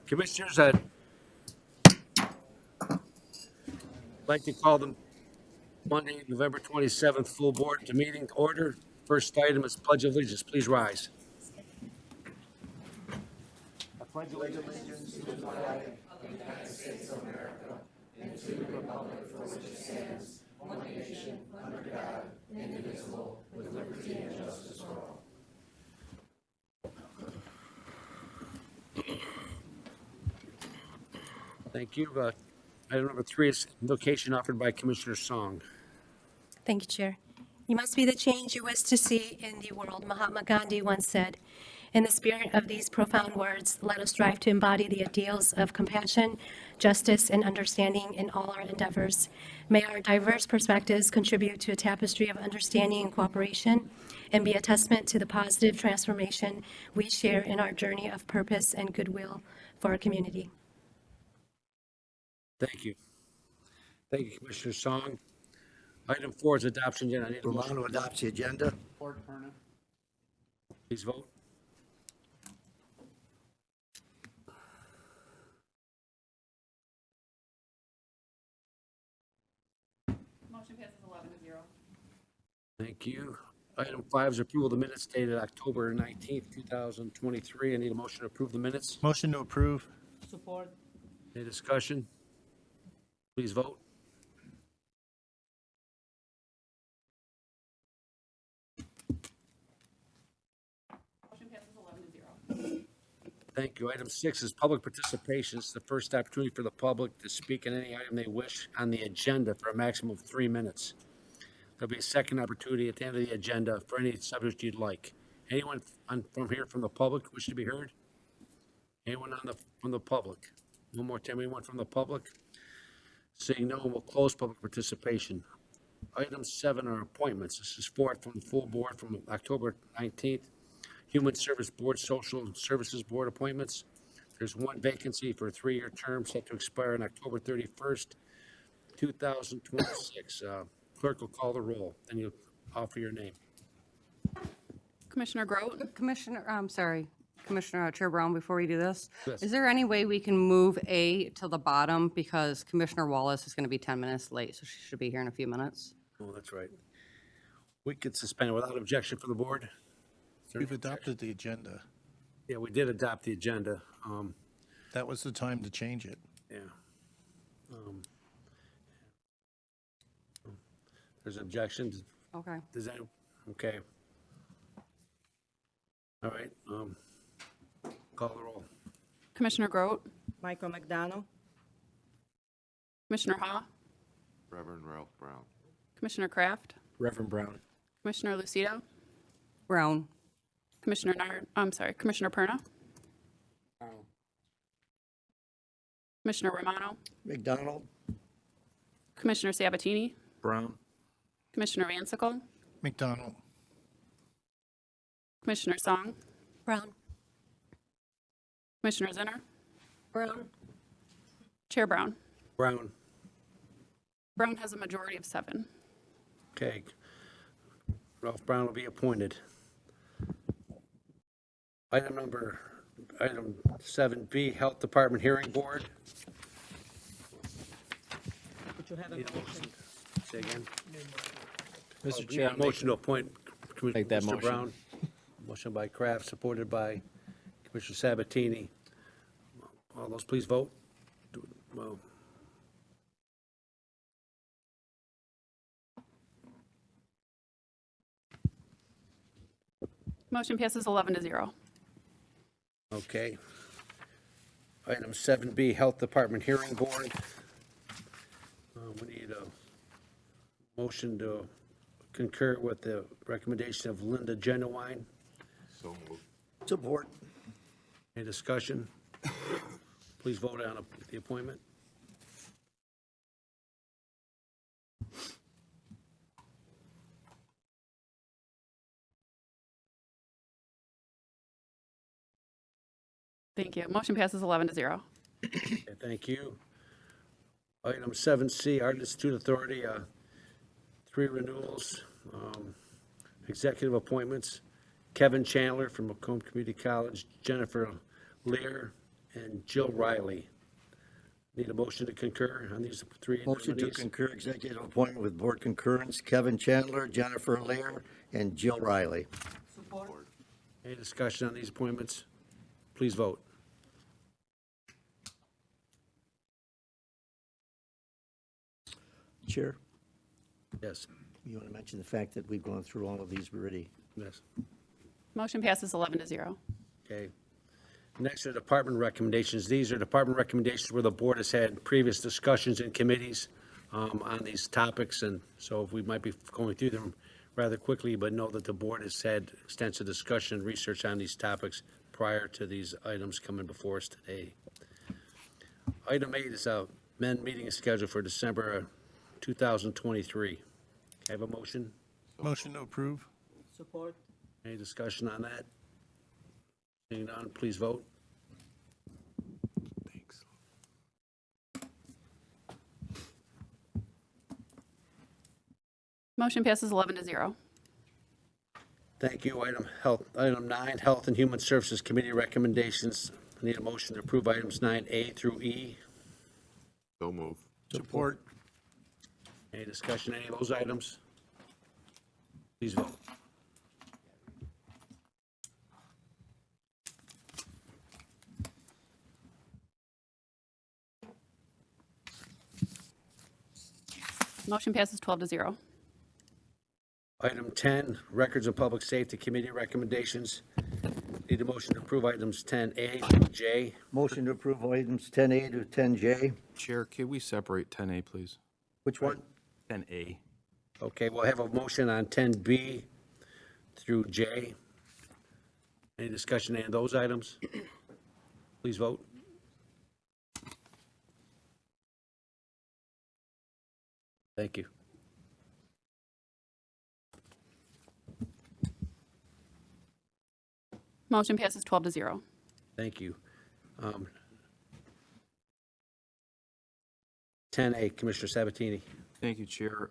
Commissioners, I'd like to call the Monday, November 27th, full board to meeting to order. First item is Pledge of Allegiance. Please rise. I pledge allegiance to the flag of the United States of America and to the republic for which it stands, one nation, under God, indivisible, with liberty and justice for all. Thank you. Item number 3 is invocation offered by Commissioner Xiong. Thank you, Chair. You must be the change you wish to see in the world, Mahatma Gandhi once said. In the spirit of these profound words, let us strive to embody the ideals of compassion, justice, and understanding in all our endeavors. May our diverse perspectives contribute to a tapestry of understanding and cooperation, and be a testament to the positive transformation we share in our journey of purpose and goodwill for our community. Thank you. Thank you, Commissioner Xiong. Item 4 is adoption agenda. I need a motion. Romano adopts the agenda. Please vote. Motion passes 11-0. Thank you. Item 5 is approval of the minutes dated October 19th, 2023. I need a motion to approve the minutes. Motion to approve. Support. Any discussion? Please vote. Motion passes 11-0. Thank you. Item 6 is public participation. It's the first opportunity for the public to speak on any item they wish on the agenda for a maximum of 3 minutes. There'll be a second opportunity at the end of the agenda for any subject you'd like. Anyone from here from the public wish to be heard? Anyone from the public? One more time, anyone from the public? Seeing no one, will close public participation. Item 7 are appointments. This is 4 from the full board from October 19th. Human Service Board, Social Services Board appointments. There's 1 vacancy for a 3-year term set to expire on October 31st, 2026. Clerk will call the roll, then you offer your name. Commissioner Grote. Commissioner Chair Brown, before we do this, Yes. is there any way we can move A to the bottom because Commissioner Wallace is going to be 10 minutes late, so she should be here in a few minutes? Oh, that's right. We could suspend it without objection from the board. Is there We've any adopted the agenda. Yeah, we did adopt the agenda. That was the time to change it. Yeah. There's objections. Okay. Does that, okay. All right, call the roll. Commissioner Grote. Michael MacDonald, Commissioner Ha. Reverend Ralph Brown. Commissioner Kraft. Reverend Brown. Commissioner Lucido. Brown. Commissioner Perna. Commissioner Romano. McDonald. Commissioner Sabatini. Brown. Commissioner Vansickle. McDonald. Commissioner Song. Brown. Commissioner Zinner. Brown. Chair Brown. Brown. Brown has a majority of 7. Okay. Ralph Brown will be appointed. Item 7B, Health Department Hearing Board. did you have a Need a motion? motion? Say again. Mr. Need Chair, a motion to appoint Make that Commissioner motion. Brown. Motion by Kraft, supported by Commissioner Sabatini. All those please vote. Well, Motion passes 11-0. okay. Item 7B, Health Department Hearing Board. We need a motion to concur with the recommendation of Linda Jenuwine. So moved. Support. Any discussion? Please vote on the appointment. Thank you. Motion passes 11-0. Okay, thank you. Item 7C, Art Institute Authority, 3 renewals, executive appointments. Kevin Chandler from Macomb Community College, Jennifer Lear, and Jill Riley. Need a motion to concur on these three Motion to nominees? concur executive appointment with board concurrence, Kevin Chandler, Jennifer Lear, and Jill Riley. Any discussion on these appointments? Please vote. Chair, Yes. you want to mention the fact that we've gone through all of these already? Yes. Motion passes 11-0. Okay. Next are department recommendations. These are department recommendations where the board has had previous discussions in committees on these topics, and so we might be going through them rather quickly, but know that the board has had extensive discussion and research on these topics prior to these items coming before us today. Item 8 is a men meeting schedule for December 2023. Can I have a motion? Motion to approve? Support. Any discussion on that? Seeing none, please vote. Thanks. Motion passes 11-0. Thank you. Item 9, Health and Human Services Committee recommendations. I need a motion to approve items 9A through E. So move. Support? Any discussion, on any of those items? Please vote. Motion passes 12-0. Item 10, Records and Public Safety Committee recommendations. Need a motion to approve items 10A through J. Motion to approve items 10A to 10J. Chair, can we separate 10A, please? Which one? 10A. Okay, we'll have a motion on 10B through J. Any discussion on those items? Please vote. Thank you. Motion passes 12-0. Thank you. 10A, Commissioner Sabatini. Thank you, Chair.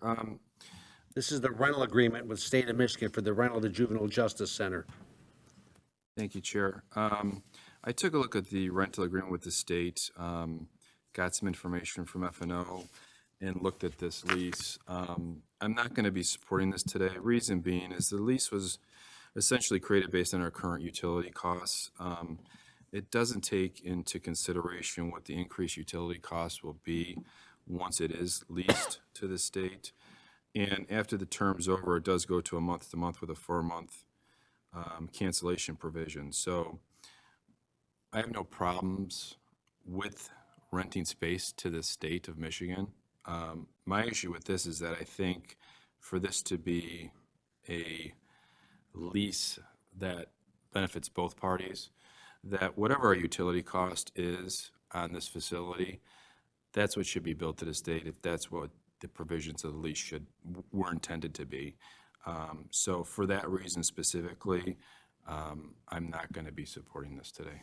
This is the rental agreement with the State of Michigan for the rental of the Juvenile Justice Center. Thank you, Chair. I took a look at the rental agreement with the state, got some information from F&O, and looked at this lease. I'm not going to be supporting this today. Reason being is the lease was essentially created based on our current utility costs. It doesn't take into consideration what the increased utility costs will be once it is leased to the state. And after the term's over, it does go to a month-to-month with a 4-month cancellation provision. So I have no problems with renting space to the state of Michigan. My issue with this is that I think for this to be a lease that benefits both parties, that whatever our utility cost is on this facility, that's what should be billed to the state if that's what the provisions of the lease were intended to be. So for that reason specifically, I'm not going to be supporting this today.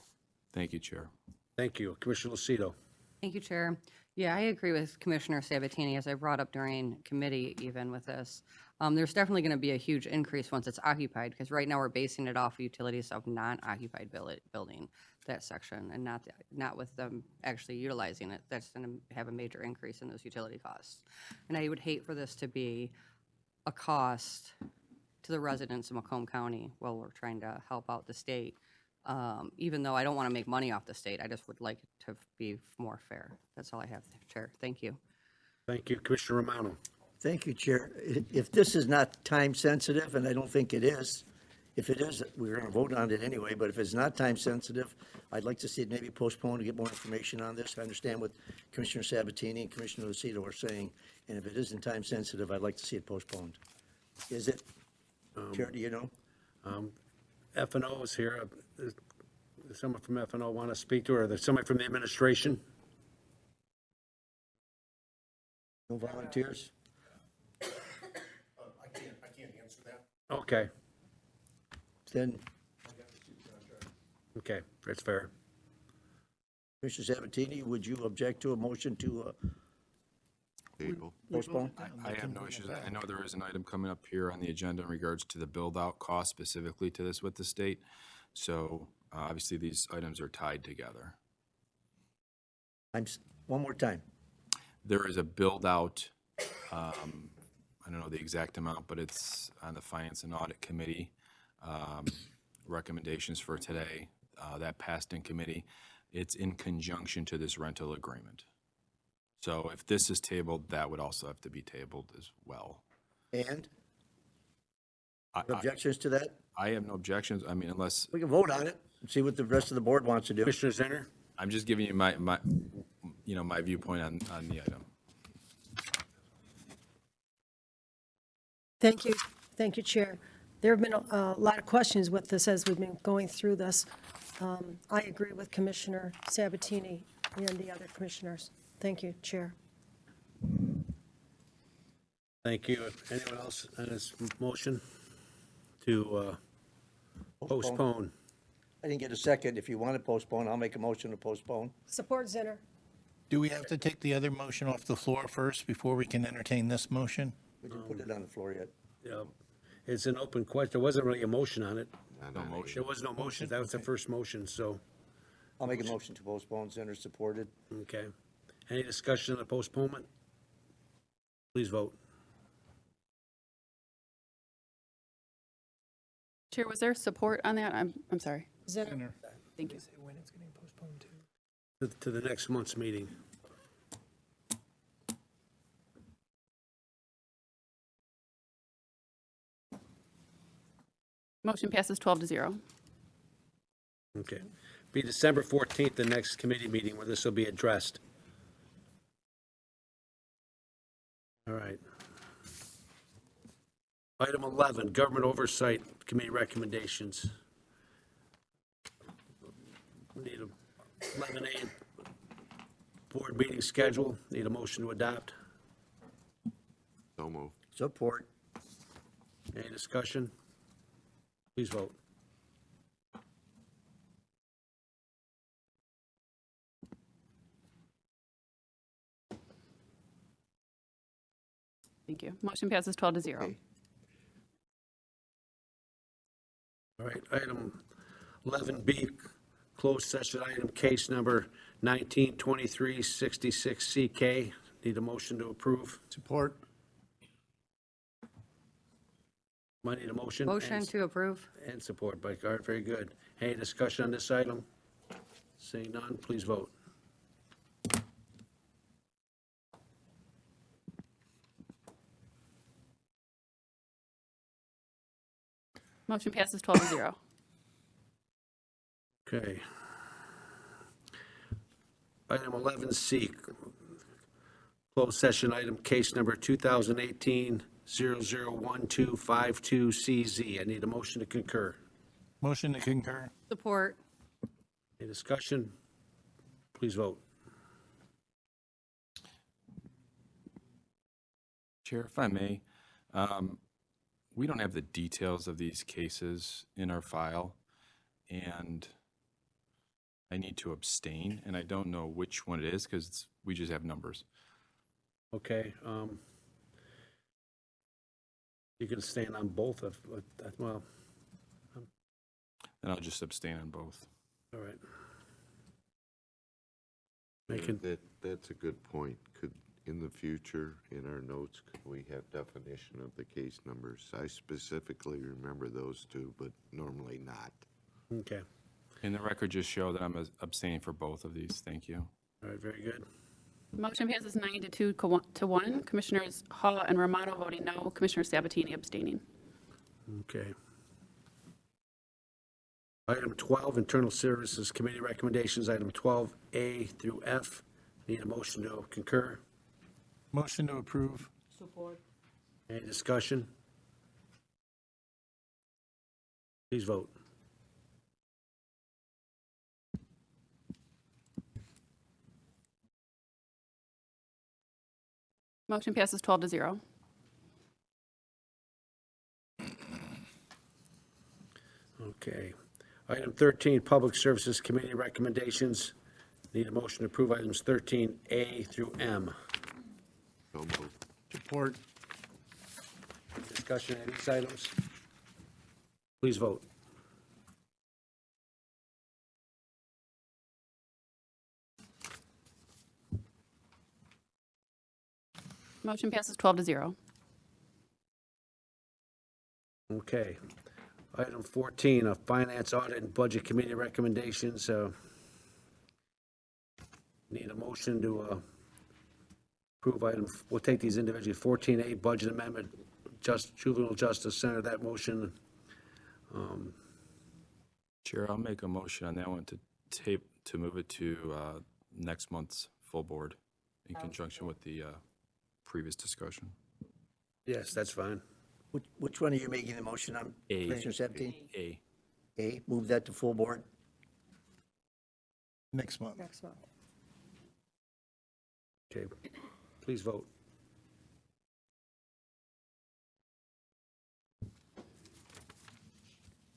Thank you, Chair. Thank you. Commissioner Lucido. Thank you, Chair. Yeah, I agree with Commissioner Sabatini, as I brought up during committee even with this. There's definitely going to be a huge increase once it's occupied, because right now we're basing it off of utilities of non-occupied building, that section, and not with them actually utilizing it. That's going to have a major increase in those utility costs. And I would hate for this to be a cost to the residents of Macomb County while we're trying to help out the state. Even though I don't want to make money off the state, I just would like it to be more fair. That's all I have, Chair. Thank you. Thank you. Commissioner Romano. Thank you, Chair. If this is not time sensitive, and I don't think it is, if it is, we're going to vote on it anyway, but if it's not time sensitive, I'd like to see it maybe postponed to get more information on this. I understand what Commissioner Sabatini and Commissioner Lucido are saying, and if it isn't time sensitive, I'd like to see it postponed. Is it? Chair, do you know? F&O is here. Does someone from F&O want to speak to her? Or there's somebody from the administration? No volunteers? I can't answer that. Okay, Then, okay, that's fair. Commissioner Sabatini, would you object to a motion to Table. postpone? I have no issues. I know there is an item coming up here on the agenda in regards to the build-out cost specifically to this with the state. So Obviously, these items are tied together. One more time. There is a build-out, I don't know the exact amount, but it's on the Finance and Audit Committee. Recommendations for today, that passed in committee. It's in conjunction to this rental agreement. So if this is tabled, that would also have to be tabled as well. And I- objections to that? I have no objections, I mean, unless, We can vote on it and see what the rest of the board wants to do. Commissioner Zinner? I'm just giving you my my viewpoint on the item. Thank you, Chair. There have been a lot of questions with this as we've been going through this. I agree with Commissioner Sabatini and the other commissioners. Thank you, Chair. Thank you. Anyone else on this motion to postpone? I didn't get a second. If you want to postpone, I'll make a motion to postpone. Support Zinner. Do we have to take the other motion off the floor first before we can entertain this motion? We didn't put it on the floor yet. Yeah. It's an open question. There wasn't really a motion on it. No motion. There was no motion. That was the first motion, so, I'll make a motion to postpone. Center supported. okay. Any discussion on the postponement? Please vote. Chair, was there support on that? I'm sorry. Zinner. Thank you. To the next month's meeting. Motion passes 12-0. Okay. Be December 14th, the next committee meeting where this will be addressed. All right. Item 11, Government Oversight Committee recommendations. We need a 11A board meeting schedule. Need a motion to adopt. So moved. Support. Any discussion? Please vote. Thank you. Motion passes 12-0. Okay. All right, item 11B, closed session item, case number 192366CK. Need a motion to approve. Support. Might need a motion. Motion to approve? And support by Guard, very good. Any discussion on this item? Seeing none, please vote. Motion passes 12-0. Okay. Item 11C, closed session item, case number 2018-001252CZ. I need a motion to concur. Motion to concur. Support. Any discussion? Please vote. Chair, if I may, we don't have the details of these cases in our file, and I need to abstain, and I don't know which one it is because we just have numbers. Okay. You can stand on both of, well, And I'll just abstain on both. all right. Making, That's a good point. Could, in the future, in our notes, could we have definition of the case numbers? I specifically remember those two, but normally not. okay. And the record just show that I'm abstaining for both of these. Thank you. All right, very good. Motion passes 9-2-1. Commissioners Hall and Romano voting no. Commissioner Sabatini abstaining. Okay. Item 12, Internal Services Committee recommendations, item 12A through F. Need a motion to concur. Motion to approve. Support. Any discussion? Please vote. Motion passes 12-0. Okay. Item 13, Public Services Committee recommendations. Need a motion to approve items 13A through M. So moved. Support. Discussion on these items? Please vote. Motion passes 12 to 0. Okay. Item 14, Finance, Audit, and Budget Committee recommendations. Need a motion to approve item, we'll take these individually. 14A, Budget Amendment, Juvenile Justice Center, that motion. Chair, I'll make a motion on that one to move it to next month's full board in conjunction with the previous discussion. Yes, that's fine. Which one are you making the motion on? A. Commissioner Sabatini? A. A, move that to full board. Next month. Next month. Okay, please vote.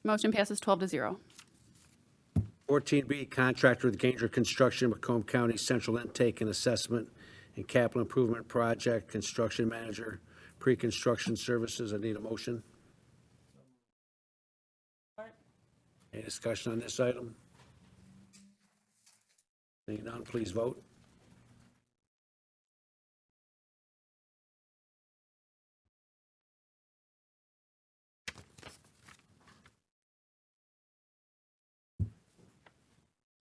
Motion passes 12 to 0. 14B, contractor with Ganger Construction, Macomb County Central Intake and Assessment and Capital Improvement Project, Construction Manager, Pre-Construction Services. I need a motion. Any discussion on this item? Seeing none, please vote.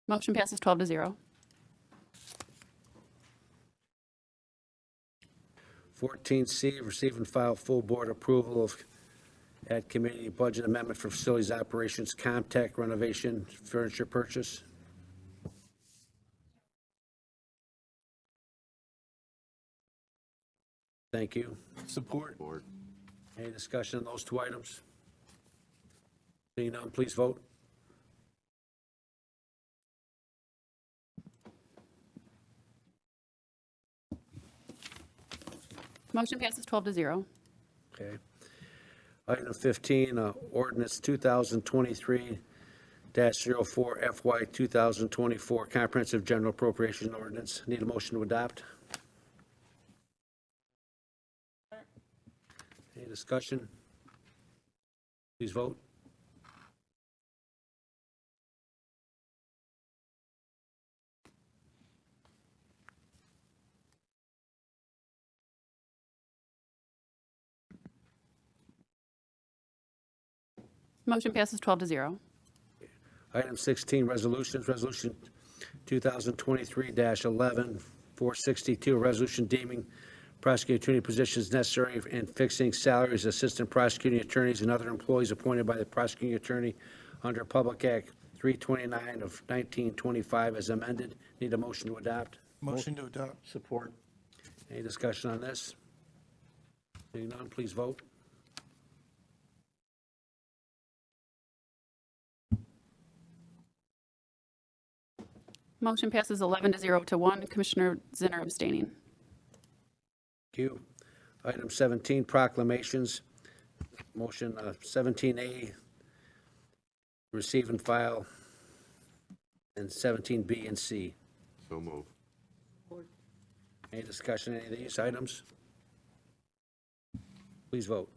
Motion passes 12 to 0. 14C, receive and file full board approval of at committee budget amendment for facilities operations, Comtech renovation, furniture purchase. Thank you. Support. Board. Any discussion on those two items? Seeing none, please vote. Motion passes 12 to 0. Okay. Item 15, ordinance 2023-04 FY 2024 comprehensive general appropriation ordinance. Need a motion to adopt? Any discussion? Please vote. Motion passes 12 to 0. Item 16, resolutions. Resolution 2023-11, 462, a resolution deeming prosecuting attorney positions necessary and fixing salaries, assistant prosecuting attorneys, and other employees appointed by the prosecuting attorney under Public Act 329 of 1925 as amended. Need a motion to adopt. Motion to adopt. Support. Any discussion on this? Seeing none, please vote. Motion passes 11 to 0 to 1. Commissioner Zinner abstaining. Thank you. Item 17, proclamations. Motion 17A, receive and file, and 17B and C. So move. Any discussion on any of these items? Please vote.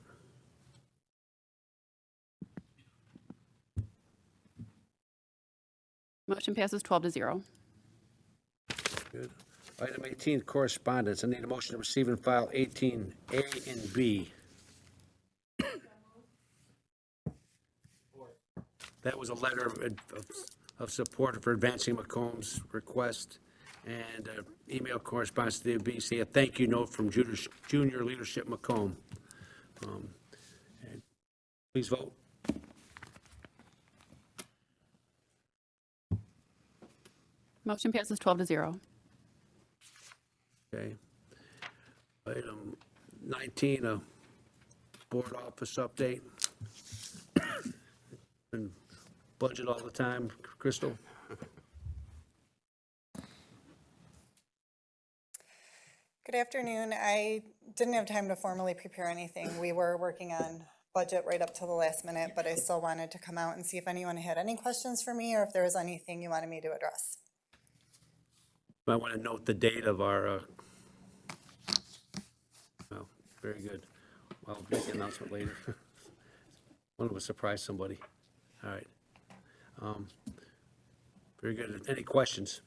Motion passes 12 to 0. Good. Item 18, correspondence. I need a motion to receive and file 18A and B. That was a letter of support for advancing Macomb's request and email correspondence to the BC, a thank you note from Junior Leadership Macomb. And please vote. Motion passes 12 to 0. Okay. Item 19, a board office update. And budget all the time. Crystal? Good afternoon. I didn't have time to formally prepare anything. We were working on budget right up to the last minute, but I still wanted to come out and see if anyone had any questions for me or if there was anything you wanted me to address. I want to note the date of our, well, very good. I'll make the announcement later. Want to surprise somebody. All right. Very good. Any questions?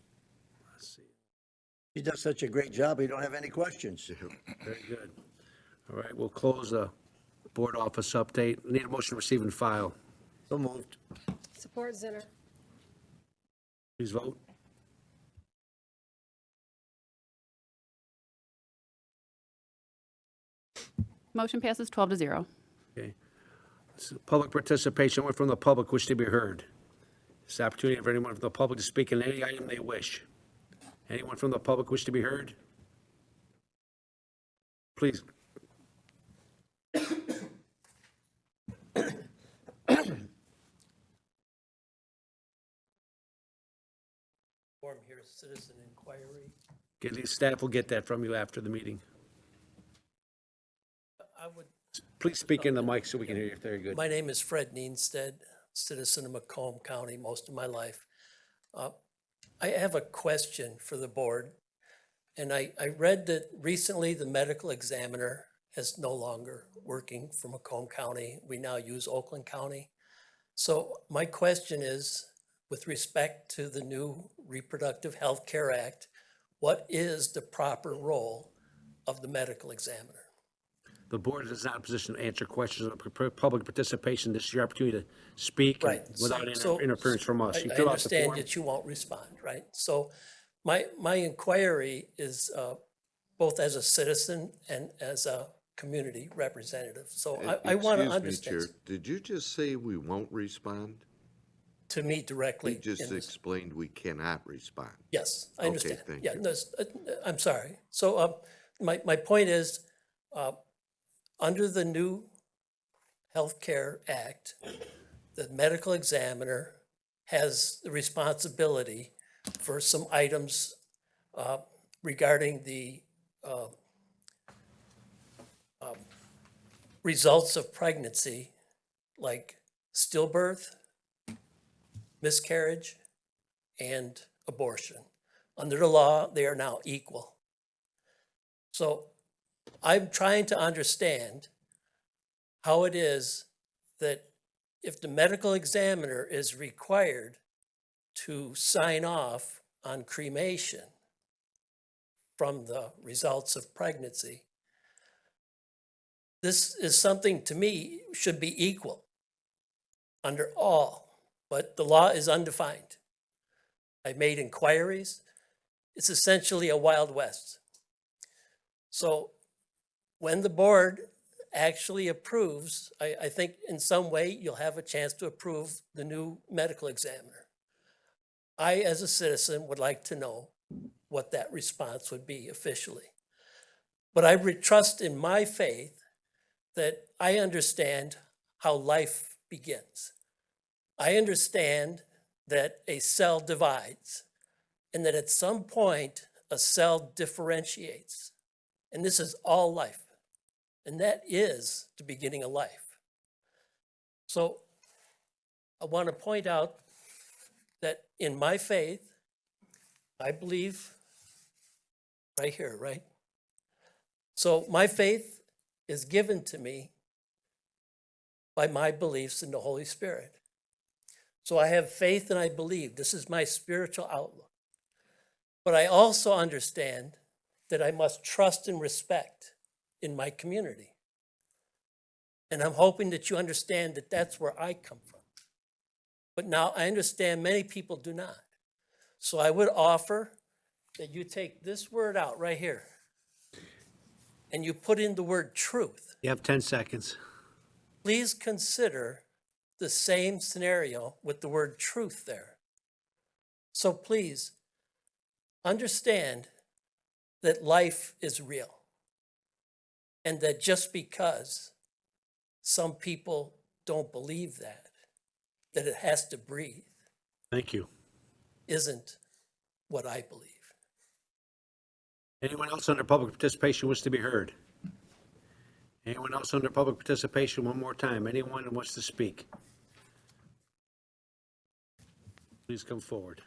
Let's see. He does such a great job, we don't have any questions. Very good. All right, we'll close the board office update. Need a motion to receive and file. So moved. Support Zinner. Please vote. Motion passes 12-0. Okay. So public participation, anyone from the public wish to be heard. This opportunity for anyone from the public to speak on any item they wish. Anyone from the public wish to be heard? Please. Form here, citizen inquiry. Okay, the staff will get that from you after the meeting. I would, Please speak in the mic so we can hear you. Very good. my name is Fred Neenstead, citizen of Macomb County most of my life. I have a question for the board. And I read that recently the medical examiner is no longer working for Macomb County. We now use Oakland County. So my question is, with respect to the new Reproductive Health Care Act, what is the proper role of the medical examiner? The board is not in a position to answer questions of public participation. This is your opportunity to speak Right. without So- interference from us. You I fill out the understand form. that you won't respond, right? So my inquiry is both as a citizen and as a community representative. So I want to Excuse me, understand, Chair, did you just say we won't respond? to me directly. You just in this. explained we cannot respond. Yes, I Okay, understand. thank Yeah, you. no, I'm sorry. So my point is, under the new Healthcare Act, the medical examiner has the responsibility for some items regarding the results of pregnancy, like stillbirth, miscarriage, and abortion. Under the law, they are now equal. So I'm trying to understand how it is that if the medical examiner is required to sign off on cremation from the results of pregnancy, this is something to me should be equal under all, but the law is undefined. I made inquiries. It's essentially a Wild West. So when the board actually approves, I think in some way you'll have a chance to approve the new medical examiner. I, as a citizen, would like to know what that response would be officially. But I trust in my faith that I understand how life begins. I understand that a cell divides and that at some point a cell differentiates. And this is all life. And that is the beginning of life. So I want to point out that in my faith, I believe right here, right? So my faith is given to me by my beliefs in the Holy Spirit. So I have faith and I believe. This is my spiritual outlook. But I also understand that I must trust and respect in my community. And I'm hoping that you understand that that's where I come from. But now I understand many people do not. So I would offer that you take this word out right here and you put in the word truth. You have 10 seconds. Please consider the same scenario with the word truth there. So please understand that life is real and that just because some people don't believe that it has to breathe, Thank you. isn't what I believe. Anyone else under public participation wish to be heard? Anyone else under public participation? One more time. Anyone who wants to speak? Please come forward.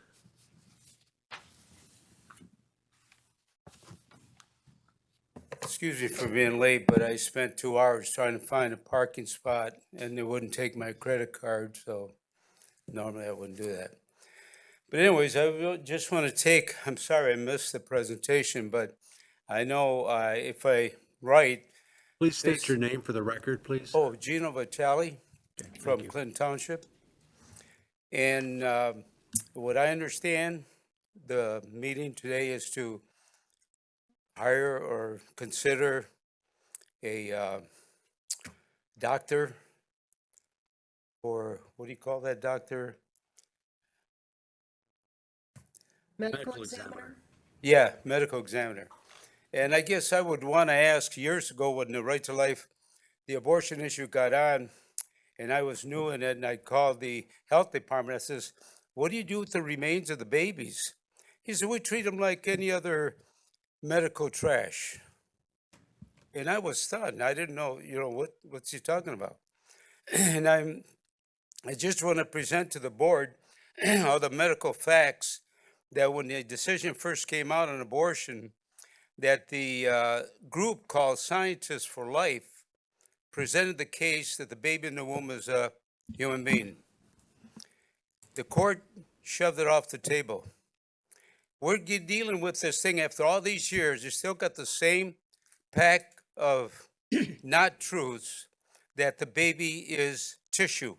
Excuse me for being late, but I spent 2 hours trying to find a parking spot and they wouldn't take my credit card, so normally I wouldn't do that. But anyways, just want to take, I'm sorry I missed the presentation, but I know if I write, Please state This- your name for the record, please. oh, Gino Vitale from you. Clinton Township. And what I understand, the meeting today is to hire or consider a doctor, or what do you call that doctor? Medical examiner? Yeah, medical examiner. And I guess I would want to ask, years ago when the Right to Life, the abortion issue got on, and I was new in it, and I called the health department, I says, what do you do with the remains of the babies? He said, we treat them like any other medical trash. And I was stunned. I didn't know, what's he talking about? And I just want to present to the board all the medical facts that when the decision first came out on abortion, that the group called Scientists for Life presented the case that the baby in the womb is a human being. The court shoved it off the table. We're dealing with this thing after all these years. You still got the same pack of not truths that the baby is tissue.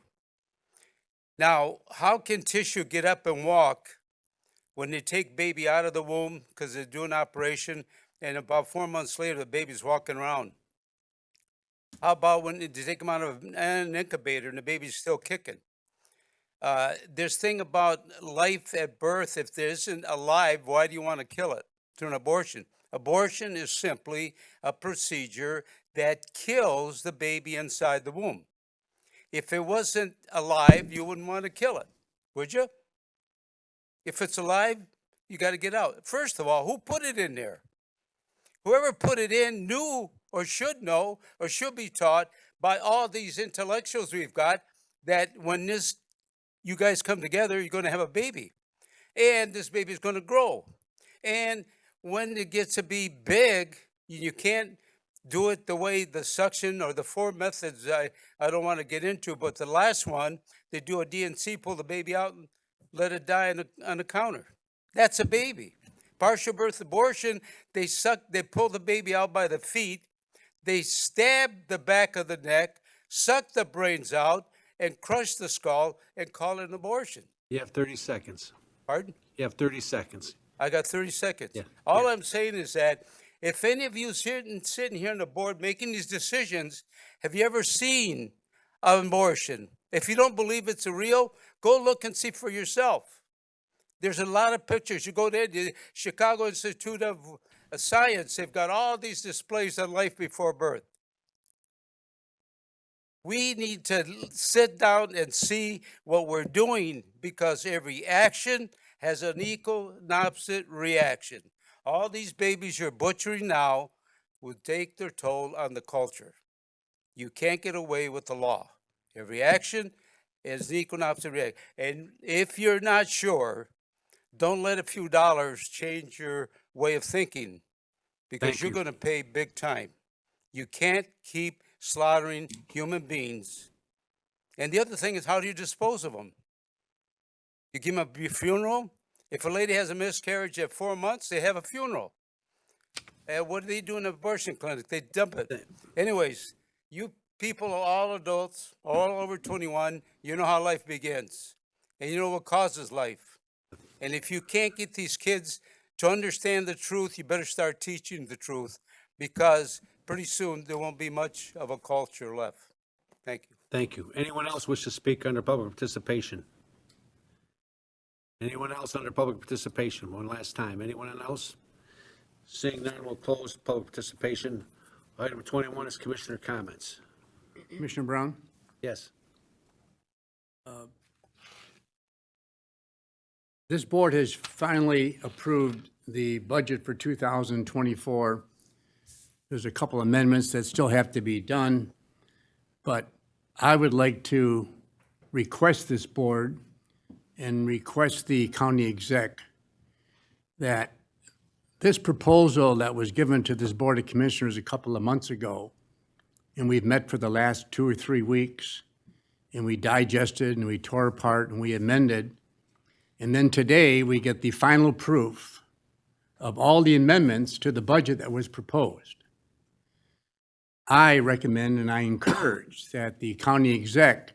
Now, how can tissue get up and walk when they take baby out of the womb because they're doing operation, and about 4 months later, the baby's walking around? How about when they take them out of an incubator and the baby's still kicking? This thing about life at birth, if there isn't alive, why do you want to kill it through an abortion? Abortion is simply a procedure that kills the baby inside the womb. If it wasn't alive, you wouldn't want to kill it, would you? If it's alive, you got to get out. First of all, who put it in there? Whoever put it in knew or should know or should be taught by all these intellectuals we've got that when you guys come together, you're going to have a baby. And this baby is going to grow. And when it gets to be big, you can't do it the way the suction or the 4 methods I don't want to get into, but the last one, they do a DNC, pull the baby out and let it die on the counter. That's a baby. Partial birth abortion, they pull the baby out by the feet, they stab the back of the neck, suck the brains out, and crush the skull and call it an abortion. You have 30 seconds. Pardon? You have 30 seconds. I got 30 seconds. Yeah. All I'm saying is that if any of you sitting here on the board making these decisions, have you ever seen an abortion? If you don't believe it's real, go look and see for yourself. There's a lot of pictures. You go there, the Chicago Institute of Science, they've got all these displays on life before birth. We need to sit down and see what we're doing because every action has an equal and opposite reaction. All these babies you're butchering now will take their toll on the culture. You can't get away with the law. Every action is an equal and opposite reaction. And if you're not sure, don't let a few dollars change your way of thinking because Thank you're you. going to pay big time. You can't keep slaughtering human beings. And the other thing is, how do you dispose of them? You give them a funeral? If a lady has a miscarriage at 4 months, they have a funeral. And what do they do in an abortion clinic? They dump it. Anyways, you people are all adults, all over 21. You know how life begins. And you know what causes life. And if you can't get these kids to understand the truth, you better start teaching the truth because pretty soon there won't be much of a culture left. Thank you. Thank you. Anyone else wish to speak under public participation? Anyone else under public participation? One last time. Anyone else? Seeing none, we'll close public participation. Item 21 is commissioner comments. Commissioner Brown? Yes. This board has finally approved the budget for 2024. There's a couple amendments that still have to be done, but I would like to request this board and request the county exec that this proposal that was given to this Board of Commissioners a couple of months ago, and we've met for the last 2 or 3 weeks, and we digested and we tore apart and we amended, And then today, we get the final proof of all the amendments to the budget that was proposed. I recommend and I encourage that the county exec,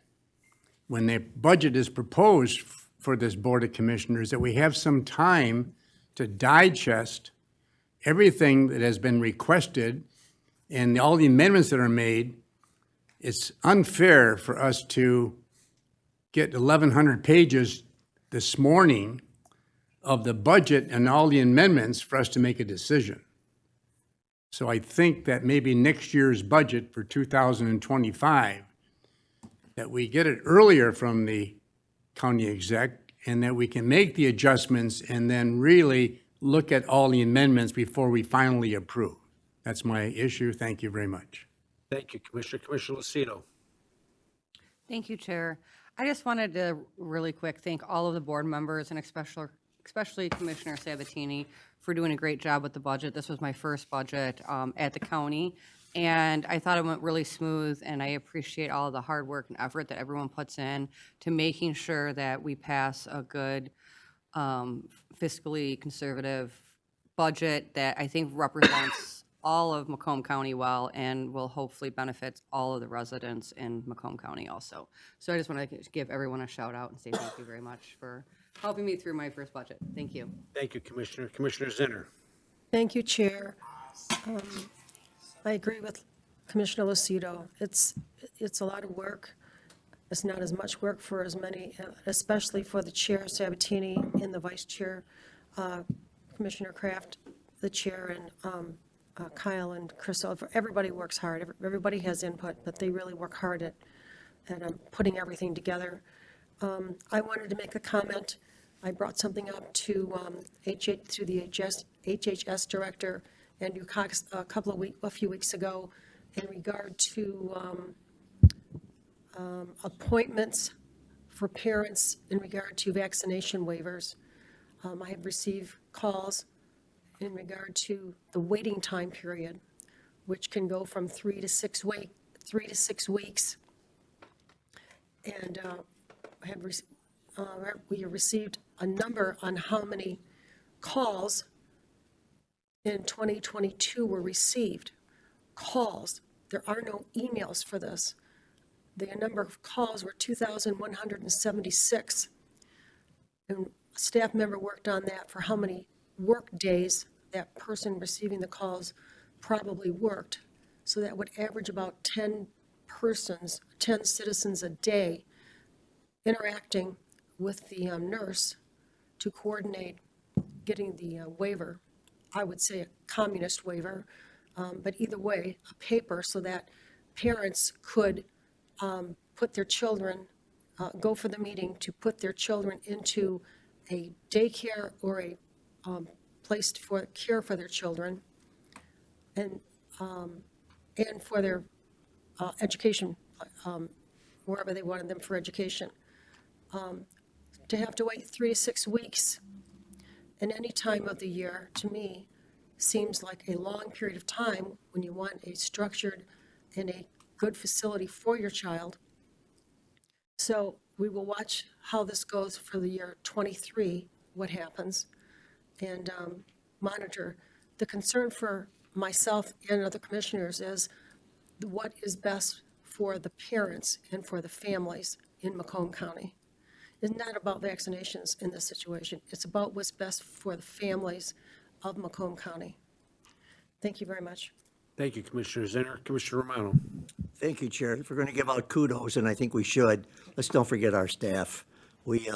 when the budget is proposed for this Board of Commissioners, that we have some time to digest everything that has been requested and all the amendments that are made. It's unfair for us to get 1,100 pages this morning of the budget and all the amendments for us to make a decision. So I think that maybe next year's budget for 2025, that we get it earlier from the county exec and that we can make the adjustments and then really look at all the amendments before we finally approve. That's my issue. Thank you very much. Thank you, Commissioner. Commissioner Lucido. Thank you, Chair. I just wanted to really quick thank all of the board members and especially Commissioner Sabatini for doing a great job with the budget. This was my first budget at the county, and I thought it went really smooth, and I appreciate all of the hard work and effort that everyone puts in to making sure that we pass a good fiscally conservative budget that I think represents all of Macomb County well and will hopefully benefit all of the residents in Macomb County also. So I just want to give everyone a shout out and say thank you very much for helping me through my first budget. Thank you. Thank you, Commissioner. Commissioner Zinner. Thank you, Chair. I agree with Commissioner Lucido. It's a lot of work. It's not as much work for as many, especially for the Chair, Sabatini, and the Vice Chair, Commissioner Kraft, the Chair, and Kyle and Chris. Everybody works hard. Everybody has input, but they really work hard at putting everything together. I wanted to make a comment. I brought something up to through the HHS director, Andrew Cox, a few weeks ago in regard to appointments for parents in regard to vaccination waivers. I have received calls in regard to the waiting time period, which can go from 3 to 6 weeks. And we have received a number on how many calls in 2022 were received. Calls. There are no emails for this. The number of calls were 2,176. And a staff member worked on that for how many work days that person receiving the calls probably worked. So that would average about 10 citizens a day interacting with the nurse to coordinate getting the waiver. I would say a communist waiver, but either way, a paper so that parents could put their children, go for the meeting to put their children into a daycare or a place for care for their children and for their education, wherever they wanted them for education. To have to wait 3 to 6 weeks in any time of the year, to me, seems like a long period of time when you want a structured and a good facility for your child. So we will watch how this goes for the year 23, what happens, and monitor. The concern for myself and other commissioners is what is best for the parents and for the families in Macomb County. It's not about vaccinations in this situation. It's about what's best for the families of Macomb County. Thank you very much. Thank you, Commissioner Zinner. Commissioner Romano. Thank you, Chair. If we're going to give out kudos, and I think we should, let's don't forget our staff. We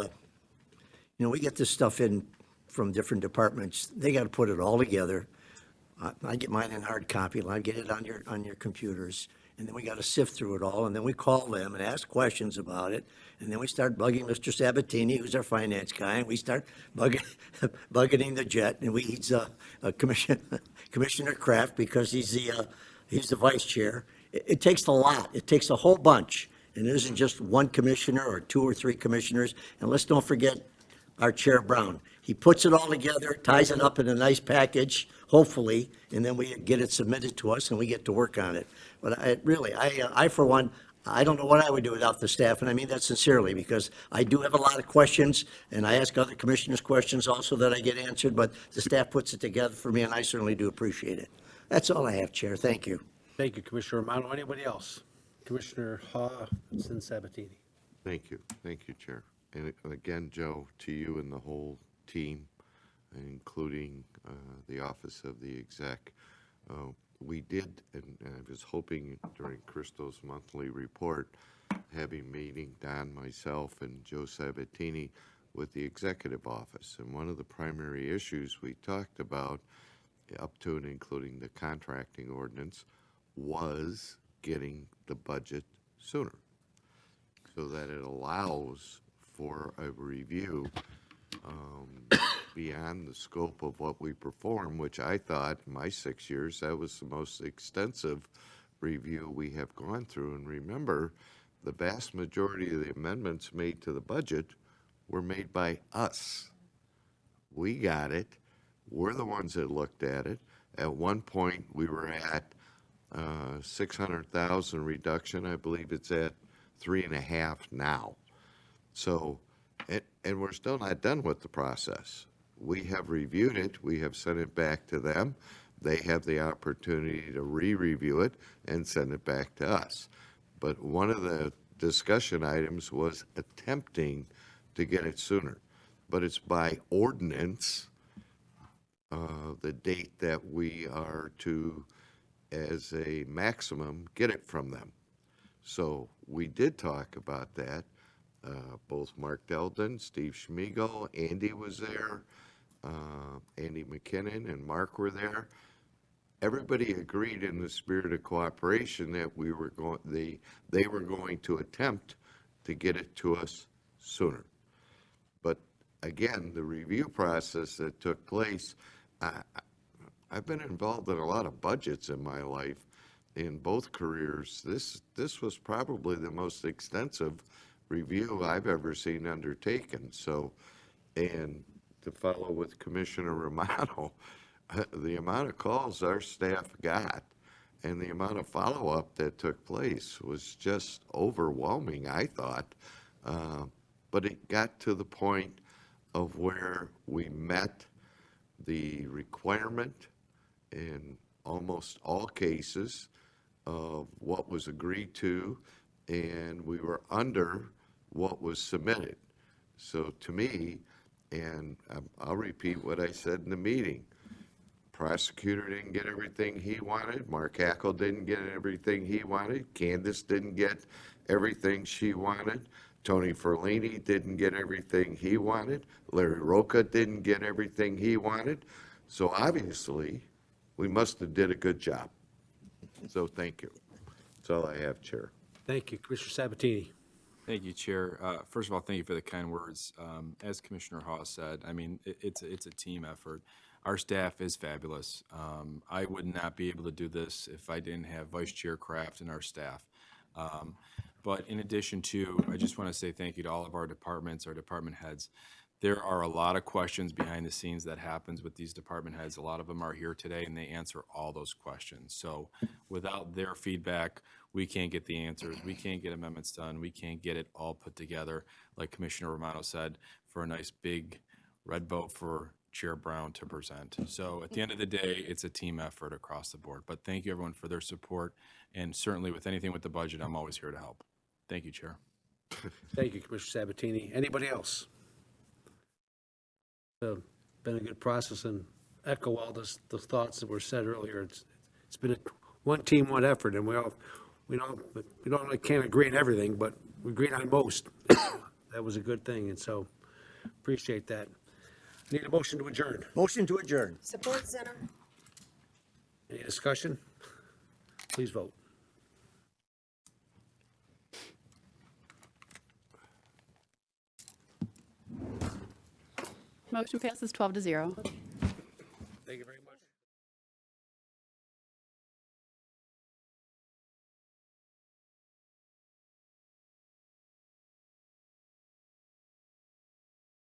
get this stuff in from different departments. They got to put it all together. I get mine in hard copy, and I get it on your computers. And then we got to sift through it all, and then we call them and ask questions about it. And then we start bugging Mr. Sabatini, who's our finance guy, and we start bugging the jet. And he's Commissioner Kraft because he's the vice chair. It takes a lot. It takes a whole bunch. And it isn't just one commissioner or 2 or 3 commissioners. And let's don't forget our Chair Brown. He puts it all together, ties it up in a nice package, hopefully, and then we get it submitted to us and we get to work on it. But I for one, I don't know what I would do without the staff, and I mean that sincerely, because I do have a lot of questions, and I ask other commissioners questions also that I get answered, but the staff puts it together for me, and I certainly do appreciate it. That's all I have, Chair. Thank you. Thank you, Commissioner Romano. Anybody else? Commissioner Haw and Sabatini. Thank you. Thank you, Chair. And again, Joe, to you and the whole team, including the Office of the Exec, we did, and I was hoping during Crystal's monthly report, having meeting Don, myself, and Joe Sabatini with the Executive Office. And one of the primary issues we talked about, up to and including the contracting ordinance, was getting the budget sooner, so that it allows for a review beyond the scope of what we perform, which I thought in my 6 years, that was the most extensive review we have gone through. And remember, the vast majority of the amendments made to the budget were made by us. We got it. We're the ones that looked at it. At one point, we were at 600,000 reduction. I believe it's at 3.5 now. So, and we're still not done with the process. We have reviewed it. We have sent it back to them. They have the opportunity to re-review it and send it back to us. But one of the discussion items was attempting to get it sooner. But it's by ordinance, the date that we are to, as a maximum, get it from them. So we did talk about that. Both Mark Delden, Steve Schmiegel, Andy was there, Andy McKinnon and Mark were there. Everybody agreed in the spirit of cooperation that we were they were going to attempt to get it to us sooner. But again, the review process that took place, I've been involved in a lot of budgets in my life, in both careers. This was probably the most extensive review I've ever seen undertaken. So, and to follow with Commissioner Romano, the amount of calls our staff got and the amount of follow-up that took place was just overwhelming, I thought. But it got to the point of where we met the requirement in almost all cases of what was agreed to, and we were under what was submitted. So to me, and I'll repeat what I said in the meeting, prosecutor didn't get everything he wanted, Mark Hackle didn't get everything he wanted, Candace didn't get everything she wanted, Tony Ferlini didn't get everything he wanted, Larry Roca didn't get everything he wanted. So obviously, we must have did a good job. So thank you. That's all I have, Chair. Thank you, Commissioner Sabatini. Thank you, Chair. First of all, thank you for the kind words. As Commissioner Haw said, I mean, it's a team effort. Our staff is fabulous. I would not be able to do this if I didn't have Vice Chair Kraft and our staff. But in addition to, I just want to say thank you to all of our departments, our department heads. There are a lot of questions behind the scenes that happens with these department heads. A lot of them are here today, and they answer all those questions. So without their feedback, we can't get the answers. We can't get amendments done. We can't get it all put together, like Commissioner Romano said, for a nice big red vote for Chair Brown to present. So at the end of the day, it's a team effort across the board. But thank you, everyone, for their support. And certainly with anything with the budget, I'm always here to help. Thank you, Chair. Thank you, Commissioner Sabatini. Anybody else? Been a good process, and echo all the thoughts that were said earlier. It's been a one team, one effort, and we can't agree on everything, but we agreed on most. That was a good thing, and so appreciate that. Need a motion to adjourn. Motion to adjourn. Support center. Any discussion? Please vote. Motion passes 12-0.